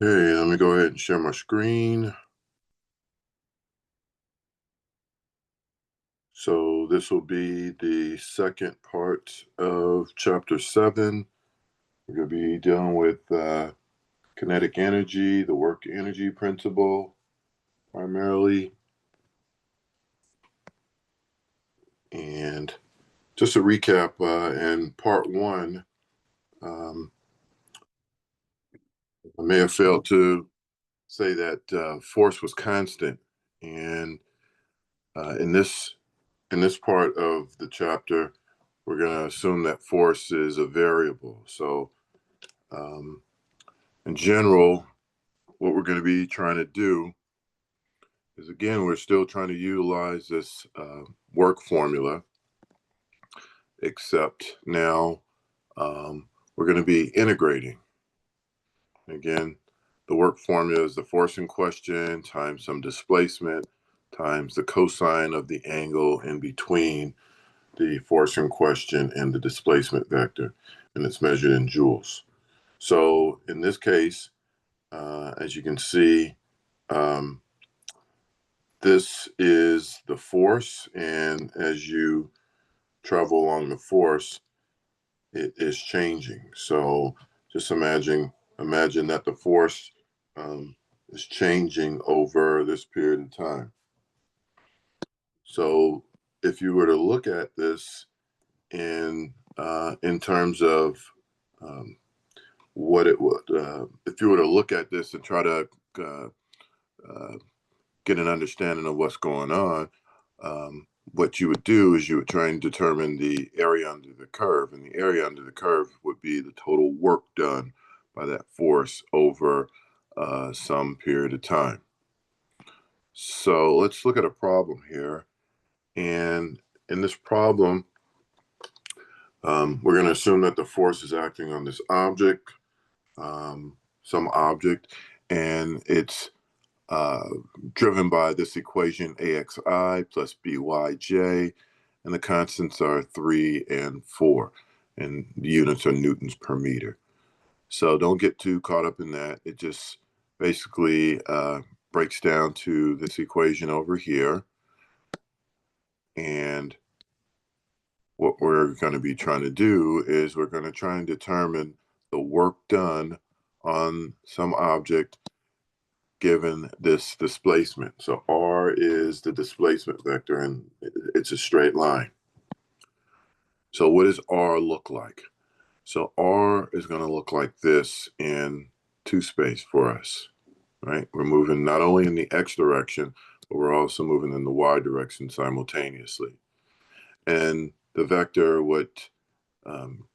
Okay, let me go ahead and share my screen. So this will be the second part of chapter 7. We're going to be dealing with kinetic energy, the work energy principle primarily. And just a recap, in part 1, I may have failed to say that force was constant. And in this part of the chapter, we're going to assume that force is a variable. So um, in general, what we're going to be trying to do is, again, we're still trying to utilize this work formula, except now we're going to be integrating. Again, the work formula is the force in question times some displacement times the cosine of the angle in between the force in question and the displacement vector, and it's measured in joules. So in this case, as you can see, this is the force, and as you travel along the force, it is changing. So just imagine that the force is changing over this period of time. So if you were to look at this in terms of what it would, if you were to look at this and try to uh, get an understanding of what's going on, what you would do is you would try and determine the area under the curve, and the area under the curve would be the total work done by that force over some period of time. So let's look at a problem here. And in this problem, we're going to assume that the force is acting on this object, some object, and it's driven by this equation AXI plus BYJ, and the constants are 3 and 4, and the units are newtons per meter. So don't get too caught up in that. It just basically breaks down to this equation over here. And what we're going to be trying to do is we're going to try and determine the work done on some object given this displacement. So R is the displacement vector, and it's a straight line. So what does R look like? So R is going to look like this in two space for us, right? We're moving not only in the X direction, but we're also moving in the Y direction simultaneously. And the vector would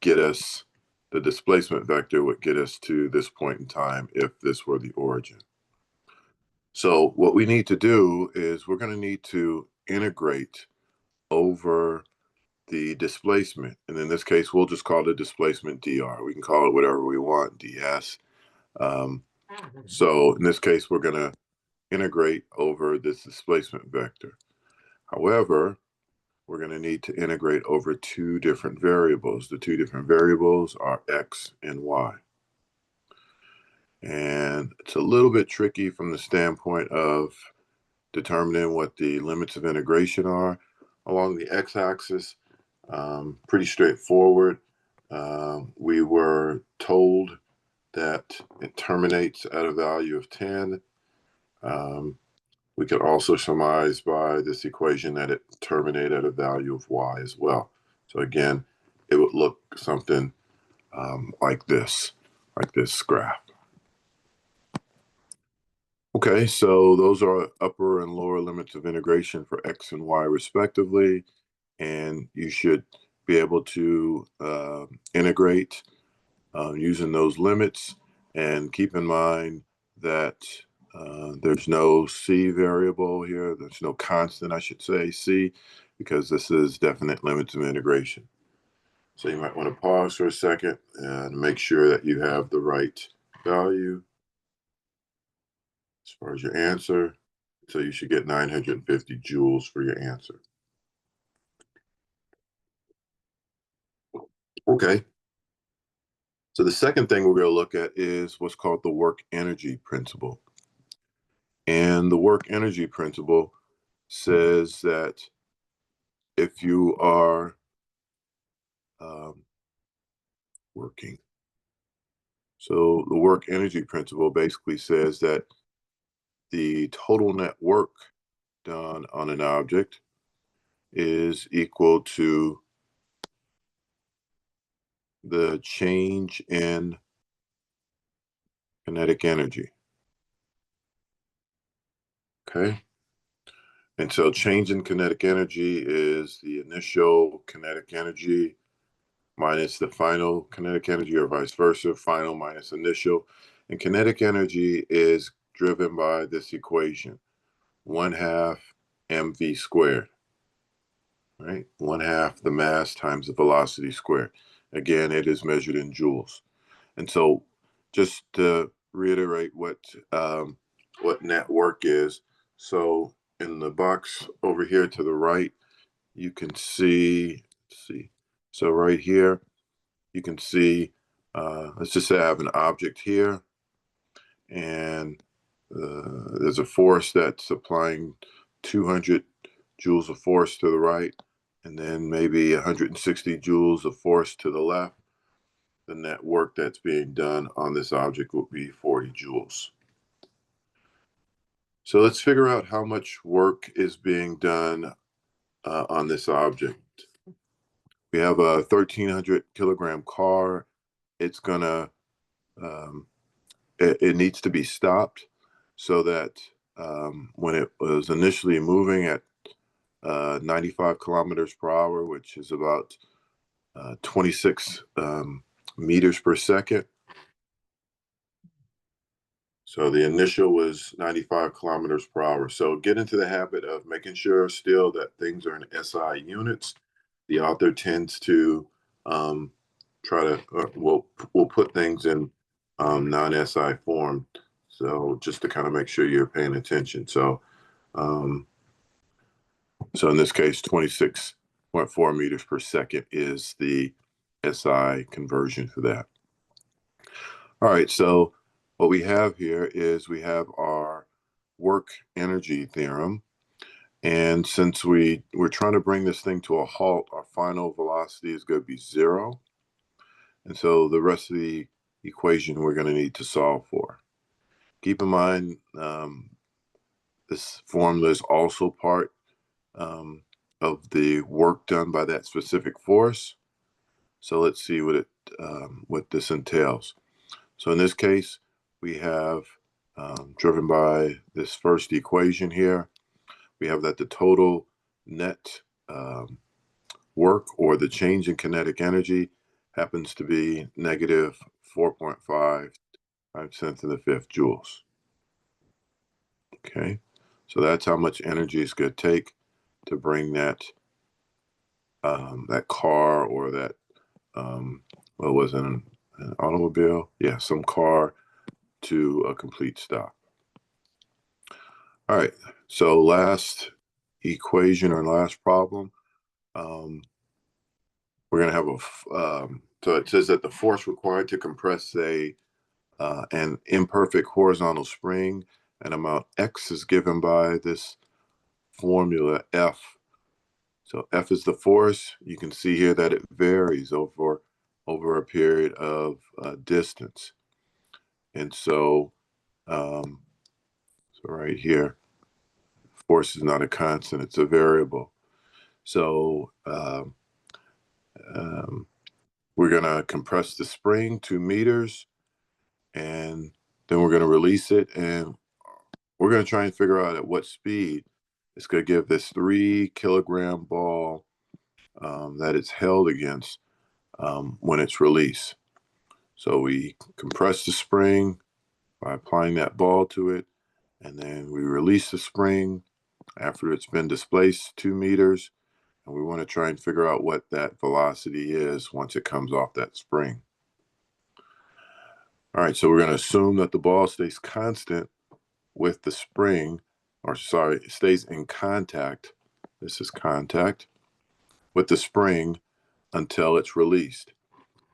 get us, the displacement vector would get us to this point in time if this were the origin. So what we need to do is we're going to need to integrate over the displacement. And in this case, we'll just call the displacement dr. We can call it whatever we want, ds. So in this case, we're going to integrate over this displacement vector. However, we're going to need to integrate over two different variables. The two different variables are x and y. And it's a little bit tricky from the standpoint of determining what the limits of integration are. Along the x-axis, pretty straightforward. We were told that it terminates at a value of 10. We could also surmise by this equation that it terminates at a value of y as well. So again, it would look something like this graph. Okay, so those are upper and lower limits of integration for x and y respectively, and you should be able to integrate using those limits. And keep in mind that there's no c variable here. There's no constant, I should say, c, because this is definite limits of integration. So you might want to pause for a second and make sure that you have the right value as far as your answer. So you should get 950 joules for your answer. Okay. So the second thing we're going to look at is what's called the work energy principle. And the work energy principle says that if you are working, so the work energy principle basically says that the total net work done on an object is equal to the change in kinetic energy. Okay. And so change in kinetic energy is the initial kinetic energy minus the final kinetic energy, or vice versa, final minus initial. And kinetic energy is driven by this equation, 1/2 mv squared, right? 1/2 the mass times the velocity squared. Again, it is measured in joules. And so just to reiterate what net work is, so in the box over here to the right, you can see, let's see, so right here, you can see, let's just say I have an object here, and there's a force that's applying 200 joules of force to the right, and then maybe 160 joules of force to the left. The net work that's being done on this object will be 40 joules. So let's figure out how much work is being done on this object. We have a 1,300 kilogram car. It's gonna, it needs to be stopped so that when it was initially moving at 95 kilometers per hour, which is about 26 meters per second. So the initial was 95 kilometers per hour. So get into the habit of making sure still that things are in SI units. The author tends to try to, we'll put things in non-SI form. So just to kind of make sure you're paying attention. So, so in this case, 26.4 meters per second is the SI conversion for that. All right, so what we have here is we have our work energy theorem. And since we're trying to bring this thing to a halt, our final velocity is going to be 0. And so the rest of the equation we're going to need to solve for. Keep in mind, this formula is also part of the work done by that specific force. So let's see what this entails. So in this case, we have driven by this first equation here. We have that the total net work, or the change in kinetic energy, happens to be negative 4.5 times 10 to the 5th joules. Okay, so that's how much energy it's going to take to bring that that car, or that what was it, an automobile? Yeah, some car, to a complete stop. All right, so last equation, or last problem, we're going to have so it says that the force required to compress an imperfect horizontal spring, and amount X is given by this formula F. So F is the force. You can see here that it varies over a period of distance. And so, so right here, force is not a constant, it's a variable. So we're going to compress the spring 2 meters, and then we're going to release it, and we're going to try and figure out at what speed it's going to give this 3 kilogram ball that it's held against when it's released. So we compress the spring by applying that ball to it, and then we release the spring after it's been displaced 2 meters, and we want to try and figure out what that velocity is once it comes off that spring. All right, so we're going to assume that the ball stays constant with the spring, or sorry, it stays in contact. This is contact with the spring until it's released.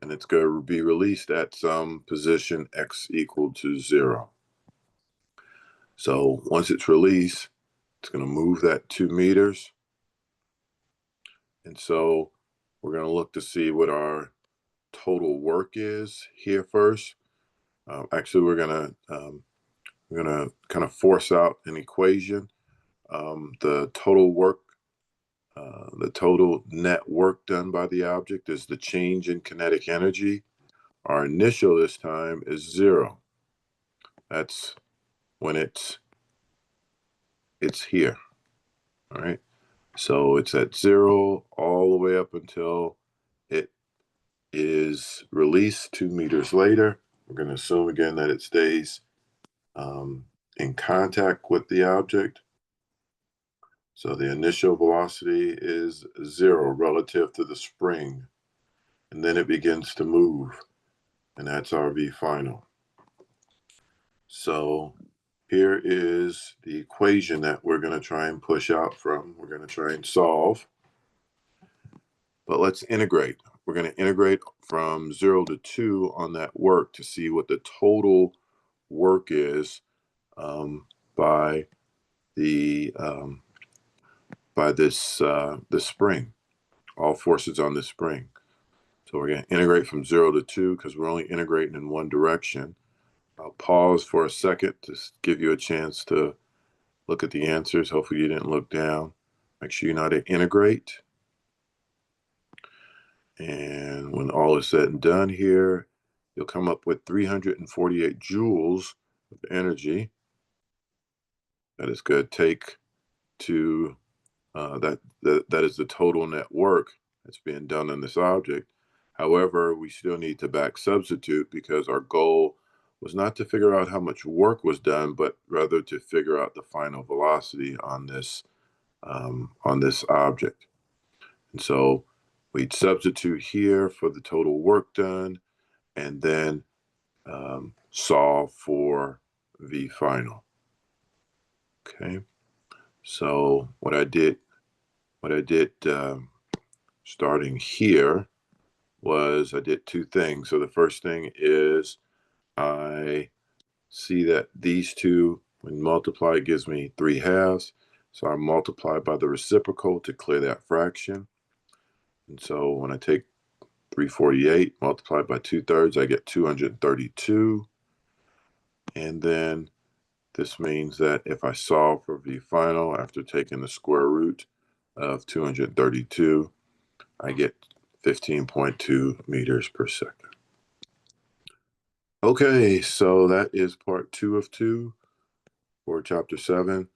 and it's going to be released at some position x equal to 0. So once it's released, it's going to move that 2 meters. And so we're going to look to see what our total work is here first. Actually, we're going to kind of force out an equation. The total net work done by the object is the change in kinetic energy. Our initial this time is 0. That's when it's here. All right. So it's at 0 all the way up until it is released 2 meters later. We're going to assume again that it stays in contact with the object. So the initial velocity is 0 relative to the spring, and then it begins to move, and that's our V final. So here is the equation that we're going to try and push out from. We're going to try and solve, but let's integrate. We're going to integrate from 0 to 2 on that work to see what the total work is by this spring, all forces on this spring. So we're going to integrate from 0 to 2 because we're only integrating in one direction. I'll pause for a second to give you a chance to look at the answers. Hopefully you didn't look down. Make sure you know how to integrate. And when all is said and done here, you'll come up with 348 joules of energy that is going to take to that is the total net work that's being done on this object. However, we still need to back substitute because our goal was not to figure out how much work was done, but rather to figure out the final velocity on this object. And so we'd substitute here for the total work done, and then solve for V final. Okay. So what I did starting here was I did two things. So the first thing is I see that these two, when multiplied, gives me 3/2. So I multiply by the reciprocal to clear that fraction. And so when I take 348 multiplied by 2/3, I get 232. And then this means that if I solve for V final after taking the square root of 232, I get 15.2 meters per second. Okay, so that is part 2 of 2 for chapter 7.